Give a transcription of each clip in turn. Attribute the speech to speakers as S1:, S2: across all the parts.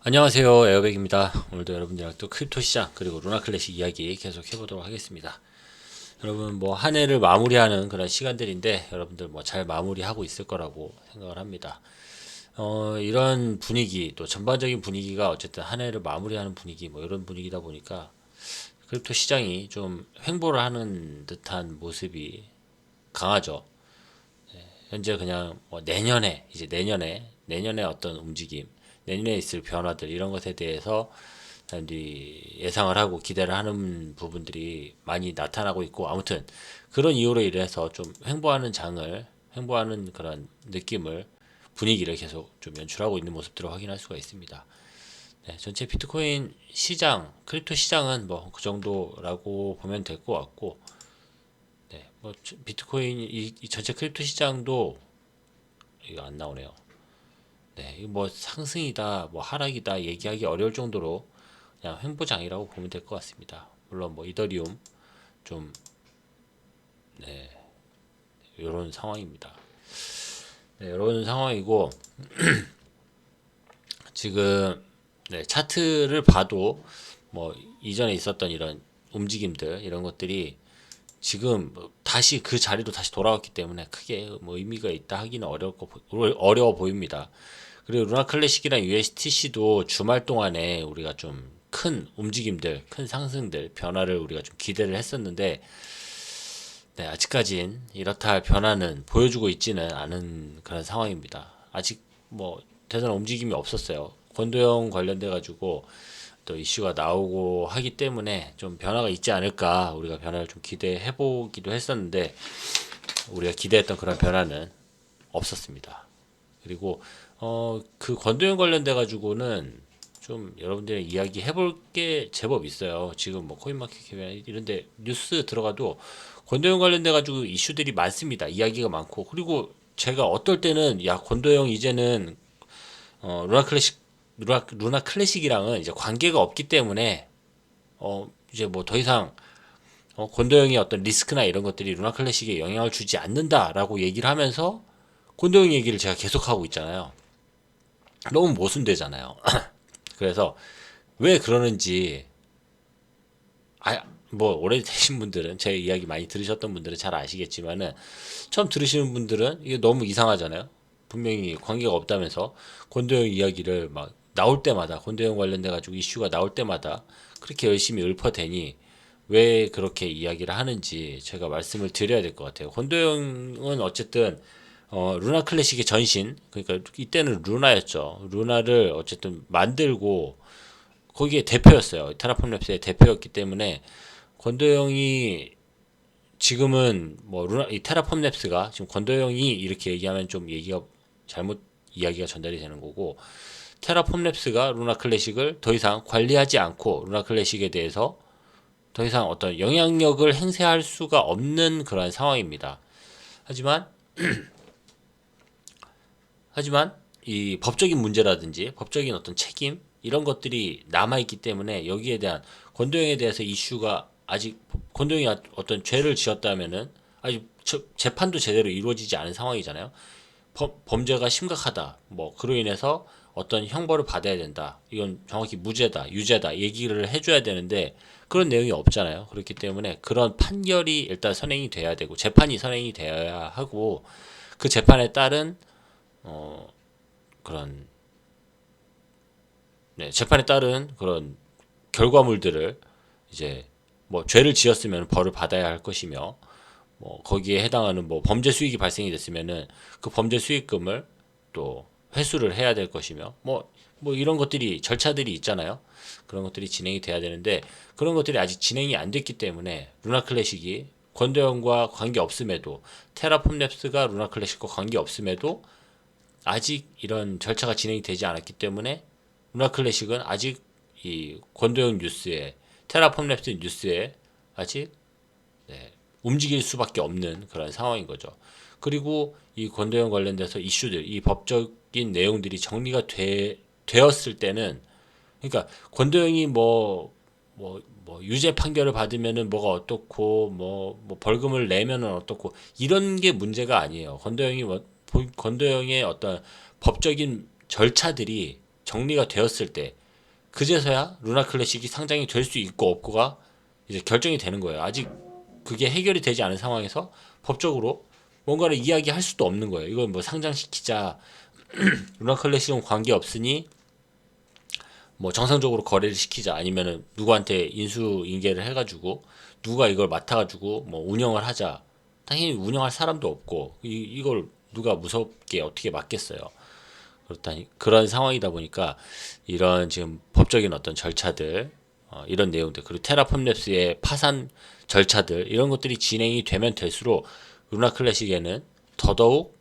S1: 안녕하세요, 에어백입니다. 오늘도 여러분들이랑 또 크립토 시장 그리고 루나 클래식 이야기 계속 해보도록 하겠습니다. 여러분 뭐 한 해를 마무리하는 그런 시간들인데 여러분들 뭐 잘 마무리하고 있을 거라고 생각을 합니다. 이런 분위기 또 전반적인 분위기가 어쨌든 한 해를 마무리하는 분위기 뭐 이런 분위기다 보니까 크립토 시장이 좀 횡보를 하는 듯한 모습이 강하죠. 현재 그냥 뭐 내년에 이제 내년에 어떤 움직임, 내년에 있을 변화들 이런 것에 대해서 사람들이 예상을 하고 기대를 하는 부분들이 많이 나타나고 있고, 아무튼 그런 이유로 인해서 좀 횡보하는 그런 느낌을, 분위기를 계속 좀 연출하고 있는 모습들을 확인할 수가 있습니다. 네, 전체 비트코인 시장, 크립토 시장은 뭐 그 정도라고 보면 될 것 같고, 네, 뭐 비트코인 이 전체 크립토 시장도 이거 안 나오네요. 네, 이거 뭐 상승이다, 뭐 하락이다 얘기하기 어려울 정도로 그냥 횡보장이라고 보면 될 것 같습니다. 물론 뭐 이더리움 좀 이런 상황입니다. 네, 이런 상황이고 지금 네, 차트를 봐도 뭐 이전에 있었던 이런 움직임들 이런 것들이 지금 다시 그 자리로 다시 돌아왔기 때문에 크게 뭐 의미가 있다 하기는 어려워 보입니다. 그리고 루나 클래식이랑 USTC도 주말 동안에 우리가 좀 큰 움직임들, 큰 상승들, 변화를 우리가 좀 기대를 했었는데, 네, 아직까진 이렇다 할 변화는 보여주고 있지는 않은 그런 상황입니다. 아직 뭐 대단한 움직임이 없었어요. 권도형 관련돼 가지고 또 이슈가 나오고 하기 때문에 좀 변화가 있지 않을까 우리가 변화를 좀 기대해 보기도 했었는데 우리가 기대했던 그런 변화는 없었습니다. 그리고 그 권도형 관련돼 가지고는 좀 여러분들이 이야기 해볼 게 제법 있어요. 지금 뭐 코인마켓캡이나 이런데 뉴스 들어가도 권도형 관련돼 가지고 이슈들이 많습니다. 이야기가 많고 그리고 제가 어떨 때는 야 권도형 이제는 루나 클래식이랑은 이제 관계가 없기 때문에 이제 뭐 더 이상 권도형의 어떤 리스크나 이런 것들이 루나 클래식에 영향을 주지 않는다라고 얘기를 하면서 권도형 얘기를 제가 계속하고 있잖아요. 너무 모순되잖아요. 그래서 왜 그러는지 뭐 오래 되신 분들은 제 이야기 많이 들으셨던 분들은 잘 아시겠지만은 처음 들으시는 분들은 이게 너무 이상하잖아요. 분명히 관계가 없다면서 권도영 이야기를 막 나올 때마다 권도영 관련돼 가지고 이슈가 나올 때마다 그렇게 열심히 읊어대니 왜 그렇게 이야기를 하는지 제가 말씀을 드려야 될 것 같아요. 권도영은 어쨌든 루나 클래식의 전신, 그러니까 이때는 루나였죠. 루나를 어쨌든 만들고 거기에 대표였어요. 테라폼 랩스의 대표였기 때문에 권도영이 지금은 뭐 루나 이 테라폼 랩스가 지금 권도영이 이렇게 얘기하면 좀 얘기가 잘못 이야기가 전달이 되는 거고 테라폼 랩스가 루나 클래식을 더 이상 관리하지 않고 루나 클래식에 대해서 더 이상 어떤 영향력을 행사할 수가 없는 그런 상황입니다. 하지만 하지만 이 법적인 문제라든지 법적인 어떤 책임 이런 것들이 남아 있기 때문에 여기에 대한 권도영에 대해서 이슈가 아직 권도영이 어떤 죄를 지었다면은 아직 재판도 제대로 이루어지지 않은 상황이잖아요. 범죄가 심각하다. 뭐 그로 인해서 어떤 형벌을 받아야 된다. 이건 정확히 무죄다, 유죄다 얘기를 해줘야 되는데 그런 내용이 없잖아요. 그렇기 때문에 그런 판결이 일단 선행이 돼야 되고 재판이 선행이 되어야 하고 그 재판에 따른 그런 네, 재판에 따른 그런 결과물들을 이제 뭐 죄를 지었으면 벌을 받아야 할 것이며 뭐 거기에 해당하는 뭐 범죄 수익이 발생이 됐으면은 그 범죄 수익금을 또 회수를 해야 될 것이며 뭐 이런 것들이 절차들이 있잖아요. 그런 것들이 진행이 돼야 되는데 그런 것들이 아직 진행이 안 됐기 때문에 루나 클래식이 권도영과 관계 없음에도 테라폼 랩스가 루나 클래식과 관계 없음에도 아직 이런 절차가 진행이 되지 않았기 때문에 루나 클래식은 아직 이 권도영 뉴스에 테라폼 랩스 뉴스에 아직 움직일 수밖에 없는 그런 상황인 거죠. 그리고 이 권도영 관련돼서 이슈들, 이 법적인 내용들이 정리가 되었을 때는 그러니까 권도영이 뭐 유죄 판결을 받으면은 뭐가 어떻고 뭐 벌금을 내면은 어떻고 이런 게 문제가 아니에요. 권도영의 어떤 법적인 절차들이 정리가 되었을 때 그제서야 루나 클래식이 상장이 될 수 있고 없고가 이제 결정이 되는 거예요. 아직 그게 해결이 되지 않은 상황에서 법적으로 뭔가를 이야기할 수도 없는 거예요. 이건 뭐 상장시키자, 루나 클래식은 관계 없으니 뭐 정상적으로 거래를 시키자, 아니면은 누구한테 인수인계를 해가지고 누가 이걸 맡아가지고 뭐 운영을 하자. 당연히 운영할 사람도 없고 이걸 누가 무섭게 어떻게 맡겠어요. 그렇다니 그런 상황이다 보니까 이런 지금 법적인 어떤 절차들, 이런 내용들, 그리고 테라폼 랩스의 파산 절차들, 이런 것들이 진행이 되면 될수록 루나 클래식에는 더더욱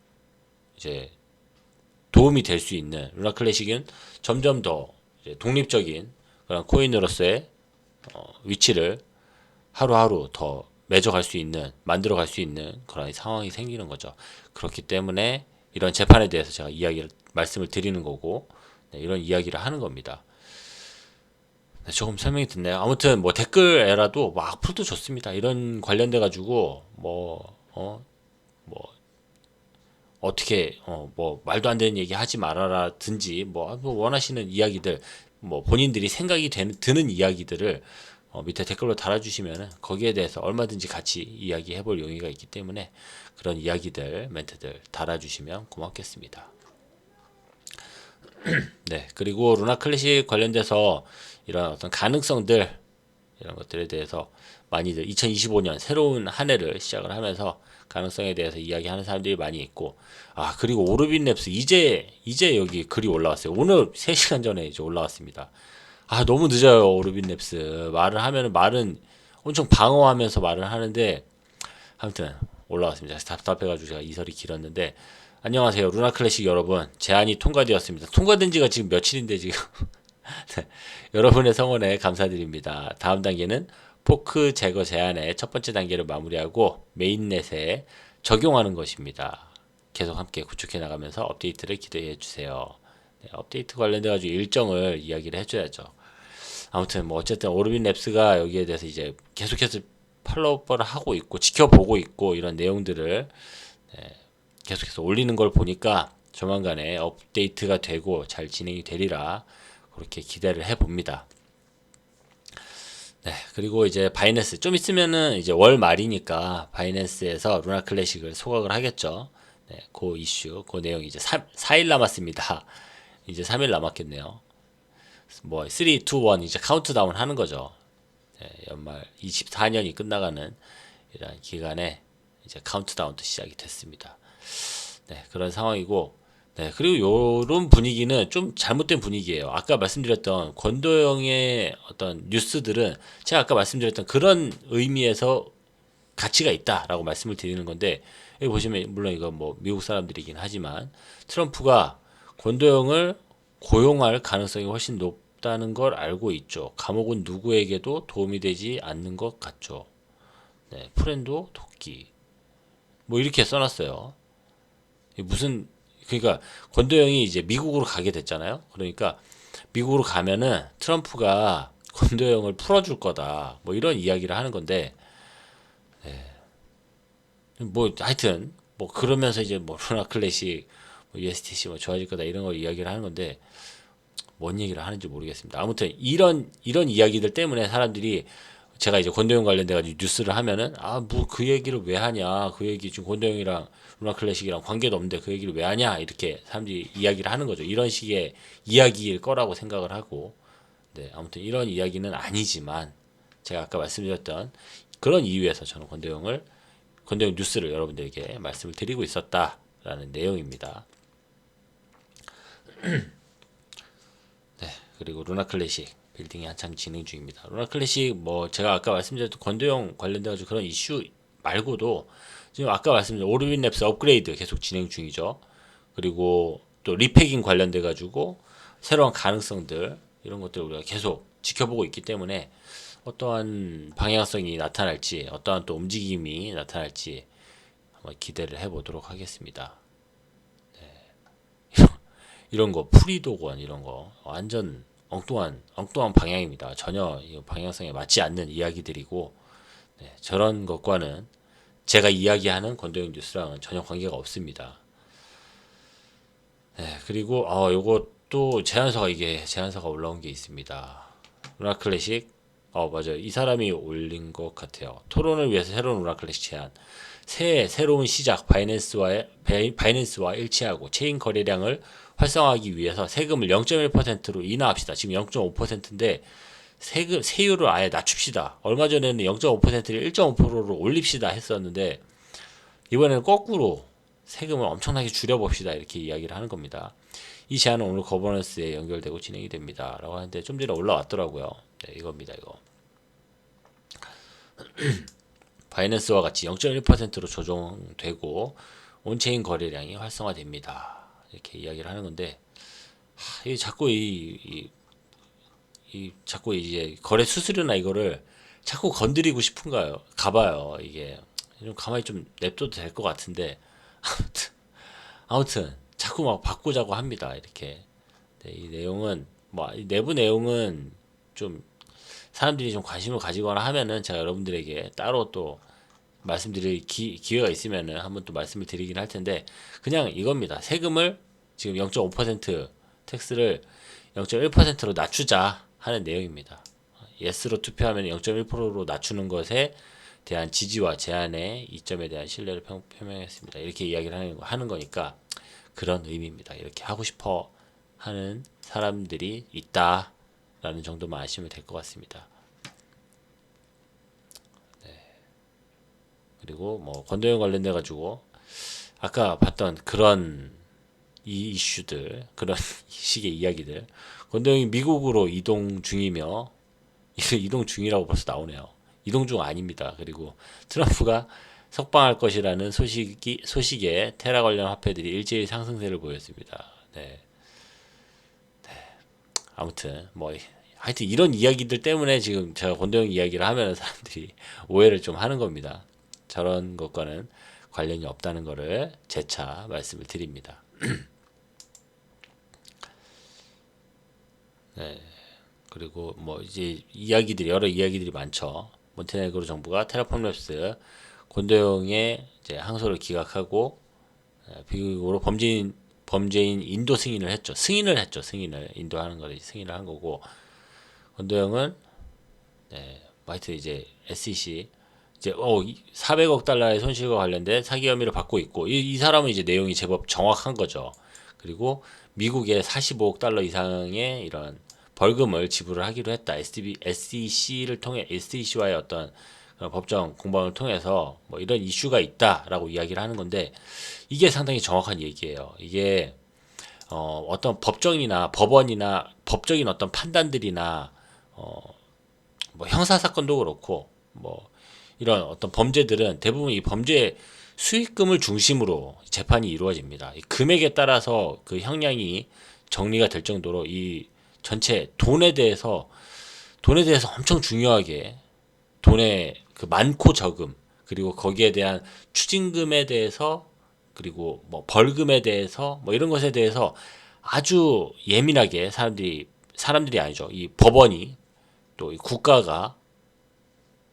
S1: 이제 도움이 될 수 있는, 루나 클래식은 점점 더 이제 독립적인 그런 코인으로서의 위치를 하루하루 더 맺어갈 수 있는, 만들어갈 수 있는 그런 상황이 생기는 거죠. 그렇기 때문에 이런 재판에 대해서 제가 말씀을 드리는 거고, 네, 이런 이야기를 하는 겁니다. 네, 조금 설명이 됐네요. 아무튼 뭐 댓글 에라도 뭐 앞으로도 좋습니다. 이런 관련돼 가지고 뭐 어떻게 뭐 말도 안 되는 얘기 하지 말아라든지 뭐 원하시는 이야기들, 뭐 본인들이 생각이 드는 이야기들을 밑에 댓글로 달아주시면 거기에 대해서 얼마든지 같이 이야기해볼 용의가 있기 때문에 그런 이야기들, 멘트들 달아주시면 고맙겠습니다. 네, 그리고 루나 클래식 관련돼서 이런 어떤 가능성들, 이런 것들에 대해서 많이들 2025년 새로운 한 해를 시작을 하면서 가능성에 대해서 이야기하는 사람들이 많이 있고, 그리고 오르빈 랩스 이제 여기 글이 올라왔어요. 오늘 3시간 전에 이제 올라왔습니다. 너무 늦어요. 오르빈 랩스 말을 하면은 말은 엄청 방어하면서 말을 하는데, 아무튼 올라왔습니다. 답답해가지고 제가 이설이 길었는데, 안녕하세요 루나 클래식 여러분, 제안이 통과되었습니다. 통과된 지가 지금 며칠인데 지금 네, 여러분의 성원에 감사드립니다. 다음 단계는 포크 제거 제한의 첫 번째 단계를 마무리하고 메인넷에 적용하는 것입니다. 계속 함께 구축해 나가면서 업데이트를 기대해 주세요. 네, 업데이트 관련돼 가지고 일정을 이야기를 해줘야죠. 아무튼 뭐 어쨌든 오르빈 랩스가 여기에 대해서 이제 계속해서 팔로우업을 하고 있고 지켜보고 있고, 이런 내용들을 계속해서 올리는 걸 보니까 조만간에 업데이트가 되고 잘 진행이 되리라 그렇게 기대를 해봅니다. 네, 그리고 이제 바이낸스 좀 있으면은 이제 월 말이니까 바이낸스에서 루나 클래식을 소각을 하겠죠. 네, 그 이슈, 그 내용 이제 4일 남았습니다. 이제 3일 남았겠네요. 뭐 3, 2, 1 이제 카운트다운 하는 거죠. 네, 연말 24년이 끝나가는 이런 기간에 이제 카운트다운도 시작이 됐습니다. 네, 그런 상황이고, 네, 그리고 요런 분위기는 좀 잘못된 분위기예요. 아까 말씀드렸던 권도영의 어떤 뉴스들은 제가 아까 말씀드렸던 그런 의미에서 가치가 있다라고 말씀을 드리는 건데, 여기 보시면 물론 이거 뭐 미국 사람들이긴 하지만 트럼프가 권도영을 고용할 가능성이 훨씬 높다는 걸 알고 있죠. 감옥은 누구에게도 도움이 되지 않는 것 같죠. 네, 프렌도 도끼 뭐 이렇게 써놨어요. 무슨, 그러니까 권도영이 이제 미국으로 가게 됐잖아요. 그러니까 미국으로 가면은 트럼프가 권도영을 풀어줄 거다, 뭐 이런 이야기를 하는 건데, 뭐 하여튼 뭐 그러면서 이제 뭐 루나 클래식, 뭐 USDC 뭐 좋아질 거다 이런 걸 이야기를 하는 건데, 뭔 얘기를 하는지 모르겠습니다. 아무튼 이런 이야기들 때문에 사람들이, 제가 이제 권도영 관련돼 가지고 뉴스를 하면은 뭐 그 얘기를 왜 하냐, 그 얘기 지금 권도영이랑 루나 클래식이랑 관계도 없는데 그 얘기를 왜 하냐, 이렇게 사람들이 이야기를 하는 거죠. 이런 식의 이야기일 거라고 생각을 하고, 네, 아무튼 이런 이야기는 아니지만 제가 아까 말씀드렸던 그런 이유에서 저는 권도영 뉴스를 여러분들에게 말씀을 드리고 있었다라는 내용입니다. 네, 그리고 루나 클래식 빌딩이 한참 진행 중입니다. 루나 클래식 뭐 제가 아까 말씀드렸던 권도영 관련돼 가지고 그런 이슈 말고도 지금 아까 말씀드린 오르빈 랩스 업그레이드 계속 진행 중이죠. 그리고 또 리패깅 관련돼 가지고 새로운 가능성들, 이런 것들을 우리가 계속 지켜보고 있기 때문에 어떠한 방향성이 나타날지, 어떠한 또 움직임이 나타날지 한번 기대를 해보도록 하겠습니다. 이런 거 프리도건 이런 거 완전 엉뚱한 방향입니다. 전혀 방향성에 맞지 않는 이야기들이고, 네, 저런 것과는 제가 이야기하는 권도영 뉴스랑은 전혀 관계가 없습니다. 네, 그리고 요거 또 제안서가 올라온 게 있습니다. 루나 클래식. 맞아요. 이 사람이 올린 것 같아요. 토론을 위해서 새로운 루나 클래식 제안. 새로운 시작 바이낸스와 일치하고 체인 거래량을 활성화하기 위해서 세금을 0.1%로 인하합시다. 지금 0.5%인데 세율을 아예 낮춥시다. 얼마 전에는 0.5%를 1.5%로 올립시다 했었는데 이번에는 거꾸로 세금을 엄청나게 줄여봅시다. 이렇게 이야기를 하는 겁니다. 이 제안은 오늘 거버넌스에 연결되고 진행이 됩니다. 라고 하는데 좀 전에 올라왔더라고요. 네, 이겁니다. 이거. 바이낸스와 같이 0.1%로 조정되고 온체인 거래량이 활성화됩니다. 이렇게 이야기를 하는 건데 이 자꾸 자꾸 이제 거래 수수료나 이거를 자꾸 건드리고 싶은가요? 가봐요. 이게 좀 가만히 좀 냅둬도 될 것 같은데 아무튼 자꾸 막 바꾸자고 합니다. 이렇게 네, 이 내용은 이 내부 내용은 좀 사람들이 좀 관심을 가지거나 하면은 제가 여러분들에게 따로 또 말씀드릴 기회가 있으면은 한번 또 말씀을 드리긴 할 텐데 그냥 이겁니다. 세금을 지금 0.5% 텍스를 0.1%로 낮추자 하는 내용입니다. 예스로 투표하면 0.1%로 낮추는 것에 대한 지지와 제안의 이점에 대한 신뢰를 표명했습니다. 이렇게 이야기를 하는 거니까 그런 의미입니다. 이렇게 하고 싶어 하는 사람들이 있다라는 정도만 아시면 될 것 같습니다. 그리고 뭐 권도형 관련돼 가지고 아까 봤던 그런 이 이슈들 그런 식의 이야기들 권도형이 미국으로 이동 중이며 이동 중이라고 벌써 나오네요. 이동 중 아닙니다. 그리고 트럼프가 석방할 것이라는 소식에 테라 관련 화폐들이 일제히 상승세를 보였습니다. 네. 아무튼 하여튼 이런 이야기들 때문에 지금 제가 권도형 이야기를 하면 사람들이 오해를 좀 하는 겁니다. 저런 것과는 관련이 없다는 것을 재차 말씀을 드립니다. 네. 그리고 이제 여러 이야기들이 많죠. 몬테네그로 정부가 테라폼랩스 권도형의 이제 항소를 기각하고 비극으로 범죄인 인도 승인을 했죠. 승인을 인도하는 거를 승인을 한 거고 권도형은 하여튼 이제 SEC 이제 400억 달러의 손실과 관련된 사기 혐의를 받고 있고 이 사람은 이제 내용이 제법 정확한 거죠. 그리고 미국에 45억 달러 이상의 이런 벌금을 지불을 하기로 했다. SEC와의 어떤 법정 공방을 통해서 이런 이슈가 있다라고 이야기를 하는 건데 이게 상당히 정확한 얘기예요. 이게 어떤 법원이나 법적인 어떤 판단들이나 형사 사건도 그렇고 이런 어떤 범죄들은 대부분 이 범죄 수익금을 중심으로 재판이 이루어집니다. 이 금액에 따라서 그 형량이 정리가 될 정도로 이 전체 돈에 대해서 엄청 중요하게 돈의 그 많고 적음 그리고 거기에 대한 추징금에 대해서 그리고 벌금에 대해서 이런 것에 대해서 아주 예민하게 사람들이 아니죠. 이 법원이 또 이 국가가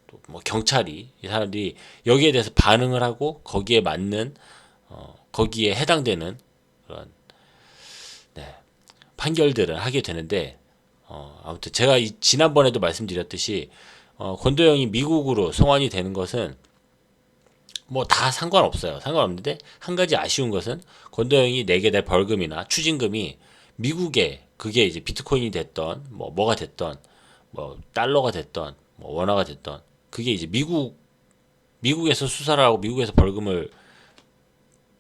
S1: 또 경찰이 이 사람들이 여기에 대해서 반응을 하고 거기에 맞는 거기에 해당되는 그런 판결들을 하게 되는데 아무튼 제가 지난번에도 말씀드렸듯이 권도형이 미국으로 송환이 되는 것은 다 상관없어요. 상관없는데 한 가지 아쉬운 것은 권도형이 내게 될 벌금이나 추징금이 미국에 그게 이제 비트코인이 됐던 뭐가 됐던 달러가 됐던 원화가 됐던 그게 이제 미국에서 수사를 하고 미국에서 벌금을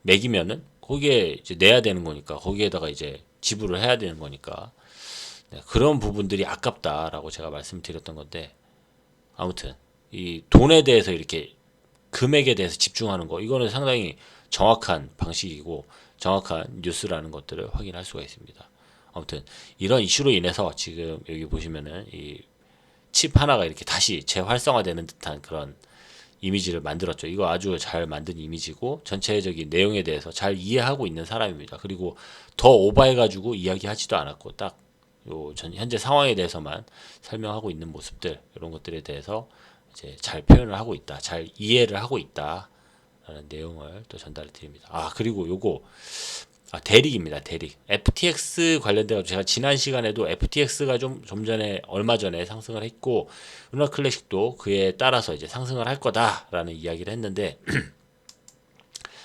S1: 매기면은 거기에 이제 내야 되는 거니까 거기에다가 이제 지불을 해야 되는 거니까 그런 부분들이 아깝다라고 제가 말씀드렸던 건데 아무튼 이 돈에 대해서 이렇게 금액에 대해서 집중하는 거 이거는 상당히 정확한 방식이고 정확한 뉴스라는 것들을 확인할 수가 있습니다. 아무튼 이런 이슈로 인해서 지금 여기 보시면은 이 칩 하나가 이렇게 다시 재활성화되는 듯한 그런 이미지를 만들었죠. 이거 아주 잘 만든 이미지고 전체적인 내용에 대해서 잘 이해하고 있는 사람입니다. 그리고 더 오버해가지고 이야기하지도 않았고 딱 요 현재 상황에 대해서만 설명하고 있는 모습들 이런 것들에 대해서 이제 잘 표현을 하고 있다, 잘 이해를 하고 있다라는 내용을 또 전달을 드립니다. 그리고 요거 대릭입니다. 대릭. FTX 관련돼서 제가 지난 시간에도 FTX가 좀 전에 얼마 전에 상승을 했고 루나 클래식도 그에 따라서 이제 상승을 할 거다라는 이야기를 했는데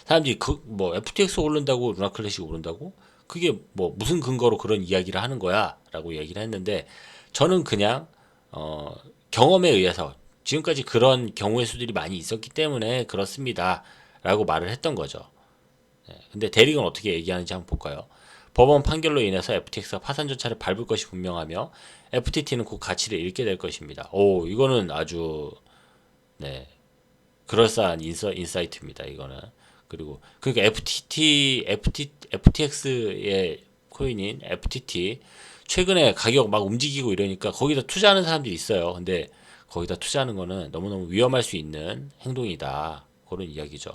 S1: 사람들이 뭐 FTX 오른다고 루나 클래식 오른다고 그게 뭐 무슨 근거로 그런 이야기를 하는 거야라고 얘기를 했는데 저는 그냥 경험에 의해서 지금까지 그런 경우의 수들이 많이 있었기 때문에 그렇습니다라고 말을 했던 거죠. 근데 대리은 어떻게 얘기하는지 한번 볼까요? 법원 판결로 인해서 FTX가 파산 절차를 밟을 것이 분명하며 FTT는 곧 가치를 잃게 될 것입니다. 오, 이거는 아주 네, 그럴싸한 인사이트입니다. 이거는. 그리고 그러니까 FTX의 코인인 FTT 최근에 가격 막 움직이고 이러니까 거기다 투자하는 사람들이 있어요. 근데 거기다 투자하는 거는 너무너무 위험할 수 있는 행동이다. 그런 이야기죠.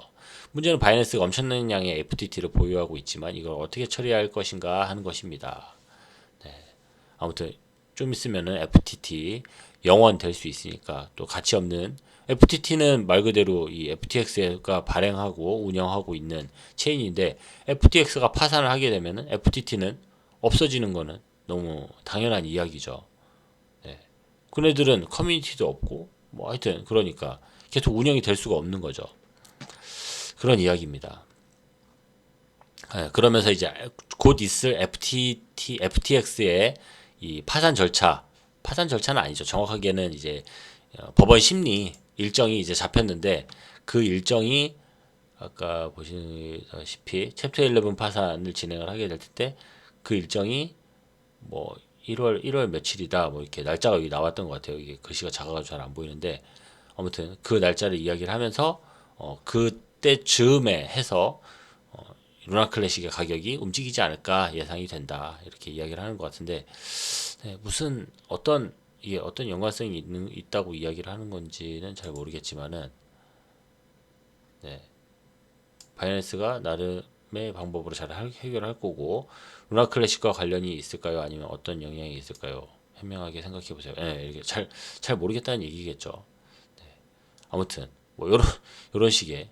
S1: 문제는 바이낸스가 엄청난 양의 FTT를 보유하고 있지만 이걸 어떻게 처리할 것인가 하는 것입니다. 아무튼 좀 있으면은 FTT 영원 될 수 있으니까 또 가치 없는 FTT는 말 그대로 이 FTX가 발행하고 운영하고 있는 체인인데 FTX가 파산을 하게 되면은 FTT는 없어지는 거는 너무 당연한 이야기죠. 네. 그네들은 커뮤니티도 없고 뭐 하여튼 그러니까 계속 운영이 될 수가 없는 거죠. 그런 이야기입니다. 네, 그러면서 이제 곧 있을 FTX의 이 파산 절차는 아니죠. 정확하게는 이제 법원 심리 일정이 이제 잡혔는데 그 일정이 아까 보시다시피 챕터 11 파산을 진행을 하게 될 때 그 일정이 뭐 1월 며칠이다 뭐 이렇게 날짜가 여기 나왔던 것 같아요. 이게 글씨가 작아가지고 잘 안 보이는데 아무튼 그 날짜를 이야기를 하면서 그때 즈음에 해서 루나 클래식의 가격이 움직이지 않을까 예상이 된다 이렇게 이야기를 하는 것 같은데 네, 무슨 이게 어떤 연관성이 있다고 이야기를 하는 건지는 잘 모르겠지만은 네, 바이낸스가 나름의 방법으로 잘 해결할 거고 루나 클래식과 관련이 있을까요? 아니면 어떤 영향이 있을까요? 현명하게 생각해 보세요. 네, 이렇게 잘 모르겠다는 얘기겠죠. 아무튼 뭐 요런 식의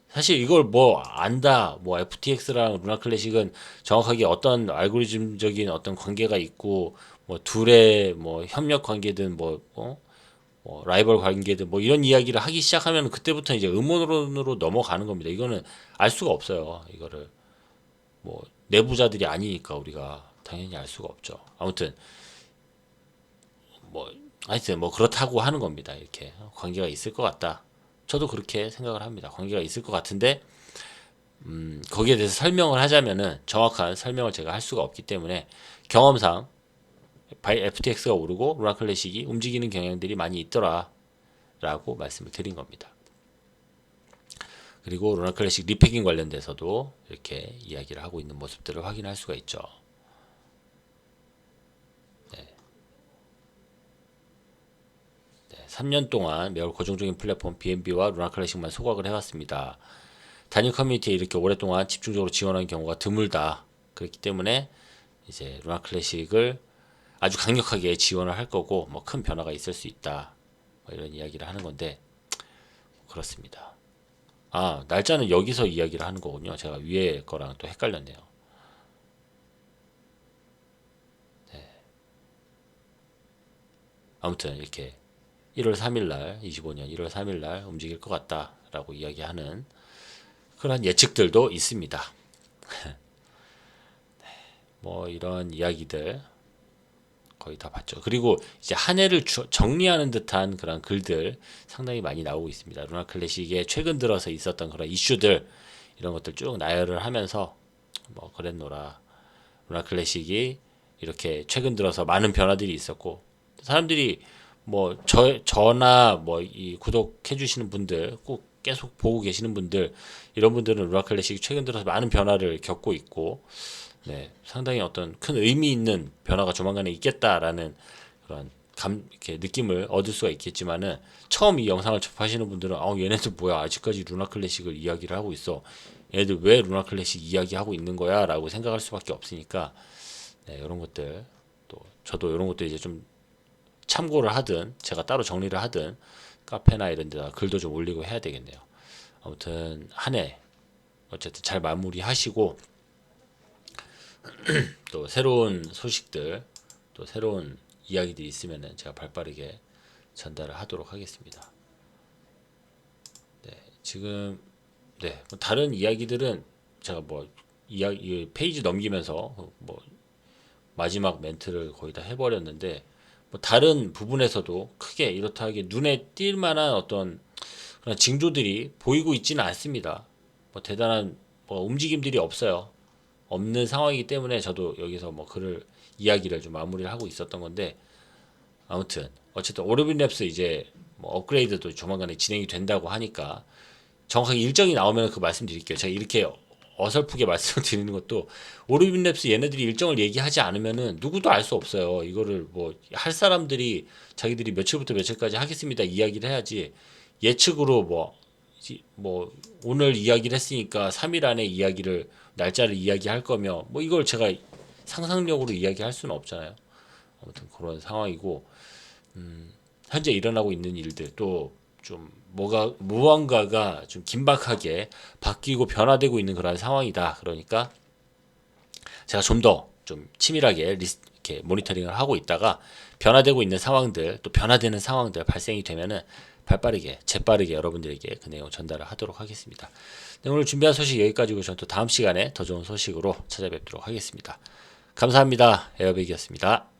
S1: 사실 이걸 뭐 안다 뭐 FTX랑 루나 클래식은 정확하게 어떤 알고리즘적인 어떤 관계가 있고 뭐 둘의 뭐 협력 관계든 뭐 라이벌 관계든 뭐 이런 이야기를 하기 시작하면 그때부터 이제 음모론으로 넘어가는 겁니다. 이거는 알 수가 없어요. 이거를 뭐 내부자들이 아니니까 우리가 당연히 알 수가 없죠. 아무튼 뭐 하여튼 뭐 그렇다고 하는 겁니다. 이렇게 관계가 있을 것 같다. 저도 그렇게 생각을 합니다. 관계가 있을 것 같은데 거기에 대해서 설명을 하자면은 정확한 설명을 제가 할 수가 없기 때문에 경험상 FTX가 오르고 루나 클래식이 움직이는 경향들이 많이 있더라 라고 말씀을 드린 겁니다. 그리고 루나 클래식 리패깅 관련돼서도 이렇게 이야기를 하고 있는 모습들을 확인할 수가 있죠. 3년 동안 매우 고정적인 플랫폼 BNB와 루나 클래식만 소각을 해왔습니다. 단일 커뮤니티에 이렇게 오랫동안 집중적으로 지원하는 경우가 드물다. 그렇기 때문에 이제 루나 클래식을 아주 강력하게 지원을 할 거고 뭐 큰 변화가 있을 수 있다. 뭐 이런 이야기를 하는 건데 그렇습니다. 날짜는 여기서 이야기를 하는 거군요. 제가 위에 거랑 또 헷갈렸네요. 아무튼 이렇게 1월 3일 날 25년 1월 3일 날 움직일 것 같다라고 이야기하는 그런 예측들도 있습니다. 뭐 이런 이야기들 거의 다 봤죠. 그리고 이제 한 해를 정리하는 듯한 그런 글들 상당히 많이 나오고 있습니다. 루나 클래식에 최근 들어서 있었던 그런 이슈들 이런 것들 쭉 나열을 하면서 뭐 그랬노라. 루나 클래식이 이렇게 최근 들어서 많은 변화들이 있었고 사람들이 뭐 저나 뭐 이 구독해 주시는 분들 꼭 계속 보고 계시는 분들 이런 분들은 루나 클래식이 최근 들어서 많은 변화를 겪고 있고 네, 상당히 어떤 큰 의미 있는 변화가 조만간에 있겠다라는 그런 이렇게 느낌을 얻을 수가 있겠지만은 처음 이 영상을 접하시는 분들은 얘네들 뭐야 아직까지 루나 클래식을 이야기를 하고 있어 얘네들 왜 루나 클래식 이야기하고 있는 거야 라고 생각할 수밖에 없으니까 네, 이런 것들 또 저도 이런 것도 이제 좀 참고를 하든 제가 따로 정리를 하든 카페나 이런 데다 글도 좀 올리고 해야 되겠네요. 아무튼 한 해 어쨌든 잘 마무리하시고 또 새로운 소식들, 또 새로운 이야기들이 있으면은 제가 발빠르게 전달을 하도록 하겠습니다. 네, 지금 네, 뭐 다른 이야기들은 제가 뭐 이야기 페이지 넘기면서 뭐 마지막 멘트를 거의 다 해버렸는데 뭐 다른 부분에서도 크게 이렇다 하게 눈에 띌 만한 어떤 그런 징조들이 보이고 있지는 않습니다. 뭐 대단한 뭐 움직임들이 없어요. 없는 상황이기 때문에 저도 여기서 뭐 글을 이야기를 좀 마무리를 하고 있었던 건데 아무튼 어쨌든 오르빈 랩스 이제 뭐 업그레이드도 조만간에 진행이 된다고 하니까 정확하게 일정이 나오면 그 말씀드릴게요. 제가 이렇게 어설프게 말씀드리는 것도 오르빈 랩스 얘네들이 일정을 얘기하지 않으면은 누구도 알 수 없어요. 이거를 뭐 할 사람들이 자기들이 며칠부터 며칠까지 하겠습니다 이야기를 해야지 예측으로 뭐 오늘 이야기를 했으니까 3일 안에 이야기를 날짜를 이야기할 거며 뭐 이걸 제가 상상력으로 이야기할 수는 없잖아요. 아무튼 그런 상황이고 현재 일어나고 있는 일들 또 좀 뭐가 무언가가 좀 긴박하게 바뀌고 변화되고 있는 그런 상황이다. 그러니까 제가 좀 더 좀 치밀하게 이렇게 모니터링을 하고 있다가 변화되고 있는 상황들 또 변화되는 상황들 발생이 되면은 발빠르게 재빠르게 여러분들에게 그 내용 전달을 하도록 하겠습니다. 네, 오늘 준비한 소식 여기까지고 저는 또 다음 시간에 더 좋은 소식으로 찾아뵙도록 하겠습니다. 감사합니다. 에어백이었습니다.